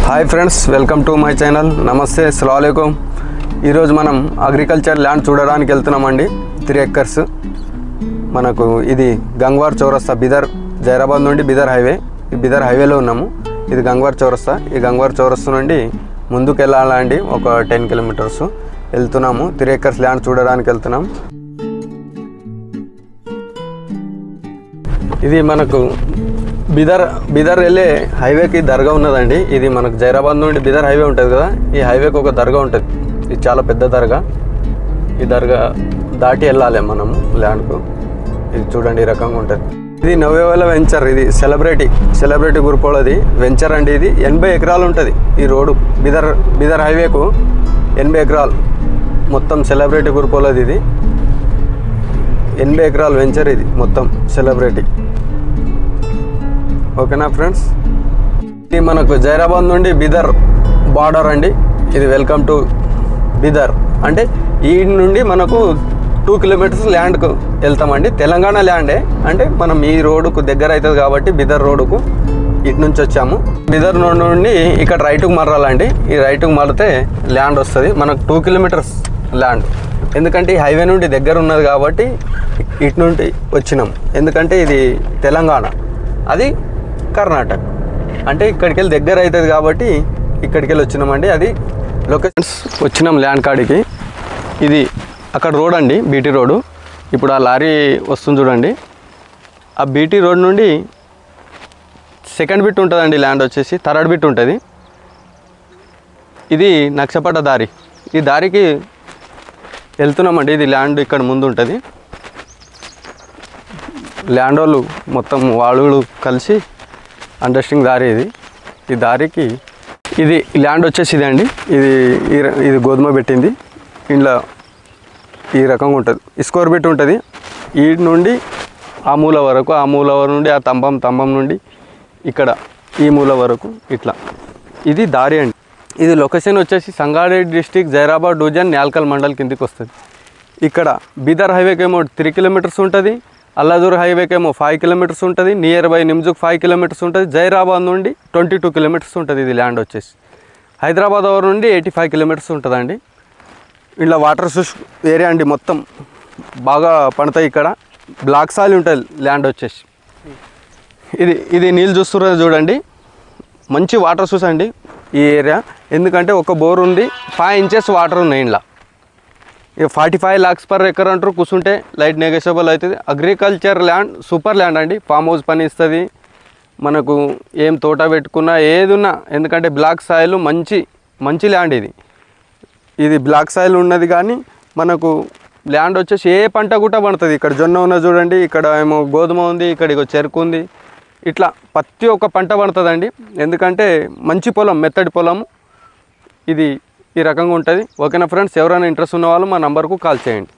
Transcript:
Hi friends, welcome to my channel. నమస్తే, అస్సలాము అలైకుం. ఈరోజు మనం అగ్రికల్చర్ ల్యాండ్ చూడడానికి వెళ్తున్నామండి. 3 acres మనకు. ఇది గంగ్వార్ చౌరస్తా, బిదర్, జైరాబాద్ నుండి బిదర్ హైవే. ఈ బిదర్ హైవేలో ఉన్నాము. ఇది గంగ్వార్ చౌరస్తా. ఈ గంగ్వార్ చౌరస్తా నుండి ముందుకు వెళ్ళాలండి, ఒక 10 kilometers వెళ్తున్నాము. 3 acres ల్యాండ్ చూడడానికి వెళ్తున్నాం. ఇది మనకు బిదర్ వెళ్ళే హైవేకి దర్గా ఉన్నదండి. ఇది మనకు జైరాబాద్ నుండి బిదర్ హైవే ఉంటుంది కదా, ఈ హైవేకి ఒక దర్గా ఉంటుంది. ఇది చాలా పెద్ద దర్గా. ఈ దర్గా దాటి వెళ్ళాలి మనము ల్యాండ్కు. ఇది చూడండి, ఈ రకంగా ఉంటుంది. ఇది నవ్వేవేల వెంచర్. ఇది సెలబ్రిటీ గ్రూప్ వాళ్ళది వెంచర్ అండి. ఇది 80 ఎకరాలు ఉంటుంది ఈ రోడ్డు. బిదర్ హైవేకు 80 ఎకరాలు మొత్తం సెలబ్రిటీ గ్రూప్ వాళ్ళది. ఇది 80 ఎకరాలు వెంచర్. ఇది మొత్తం సెలబ్రిటీ. ఓకేనా ఫ్రెండ్స్? ఇది మనకు జైరాబాద్ నుండి బిదర్ బార్డర్ అండి. ఇది వెల్కమ్ టు బిదర్ అంటే ఈ నుండి మనకు 2 kilometers ల్యాండ్కు వెళ్తామండి. తెలంగాణ ల్యాండే, అంటే మనం ఈ రోడ్డుకు దగ్గర అవుతుంది కాబట్టి బిదర్ రోడ్డుకు ఇటు నుంచి వచ్చాము. బిదర్ రోడ్ నుండి ఇక్కడ రైట్కు మర్రాలండి. ఈ రైట్కు మరితే ల్యాండ్ వస్తుంది మనకు. 2 kilometers ల్యాండ్. ఎందుకంటే ఈ హైవే నుండి దగ్గర ఉన్నది కాబట్టి ఇటు నుండి వచ్చినాం. ఎందుకంటే ఇది తెలంగాణ, అది కర్ణాటక, అంటే ఇక్కడికి వెళ్ళి దగ్గర అవుతుంది కాబట్టి ఇక్కడికి వెళ్ళి వచ్చినామండి. అది లొకేషన్స్ వచ్చినాం ల్యాండ్ కాడికి. ఇది అక్కడ రోడ్ అండి, బీటీ రోడ్డు. ఇప్పుడు ఆ లారీ వస్తుంది చూడండి. ఆ బీటీ రోడ్ నుండి సెకండ్ బిట్ ఉంటుందండి ల్యాండ్ వచ్చేసి. థర్డ్ బిట్ ఉంటుంది. ఇది నక్షపట్ట దారి. ఈ దారికి వెళ్తున్నామండి. ఇది ల్యాండ్ ఇక్కడ ముందు ఉంటుంది. ల్యాండ్ వాళ్ళు మొత్తం వాళ్ళు కలిసి అండర్స్టాండింగ్ దారి ఇది. ఈ దారికి ఇది ల్యాండ్ వచ్చేసి ఇది అండి. ఇది గోధుమ పెట్టింది. ఇంట్లో ఈ రకంగా ఉంటుంది. స్కోర్ బిట్ ఉంటుంది. ఈ నుండి ఆ మూల వరకు, ఆ మూల నుండి ఆ తంబం నుండి ఇక్కడ ఈ మూల వరకు ఇట్లా. ఇది దారి అండి. ఇది లొకేషన్ వచ్చేసి సంగారెడ్డి డిస్టిక్, జైరాబాద్ డివిజన్, న్యాల్కల్ మండల్ కిందికి వస్తుంది. ఇక్కడ బిదర్ హైవేకేమో 3 kilometers ఉంటుంది. అల్లాదూర్ హైవేకేమో 5 kilometers ఉంటుంది. నియర్ బై నిమ్జుక్ 5 kilometers ఉంటుంది. జైరాబాద్ నుండి 22 kilometers ఉంటుంది ఇది ల్యాండ్ వచ్చేసి. హైదరాబాద్ ఓవర్ నుండి 85 kilometers ఉంటుందండి. ఇలా వాటర్ సోర్స్ ఏరియా అండి. మొత్తం బాగా పండుతాయి ఇక్కడ. బ్లాక్ సాయిల్ ఉంటుంది ల్యాండ్ వచ్చేసి. ఇది నీళ్ళు చూస్తున్నది చూడండి. మంచి వాటర్ సోర్స్ అండి ఈ ఏరియా. ఎందుకంటే ఒక బోర్ ఉంది, 5 inches వాటర్ ఉన్నాయి ఇంట్లో. ఇక 45 lakhs per acre అంటారు. కూర్చుంటే లైట్ నెగోషియబుల్ అవుతుంది. అగ్రికల్చర్ ల్యాండ్ సూపర్ ల్యాండ్ అండి. ఫామ్ హౌస్ పని ఇస్తుంది మనకు. ఏం తోట పెట్టుకున్నా ఏది ఉన్నా, ఎందుకంటే బ్లాక్ సాయిల్ మంచి ల్యాండ్ ఇది. ఇది బ్లాక్ సాయిల్ ఉన్నది కానీ మనకు ల్యాండ్ వచ్చేసి ఏ పంట కూడా పండుతుంది. ఇక్కడ జొన్న ఉన్నది చూడండి, ఇక్కడ ఏమో గోధుమ ఉంది, ఇక్కడ చెరుకు ఉంది. ఇట్లా ప్రతి ఒక్క పంట పండుతుందండి. ఎందుకంటే మంచి పొలం, మెత్తడి పొలము ఇది. ఈ రకంగా ఉంటుంది. ఓకేనా ఫ్రెండ్స్? ఎవరైనా ఇంట్రెస్ట్ ఉన్న వాళ్ళు మా నంబర్కు కాల్ చేయండి.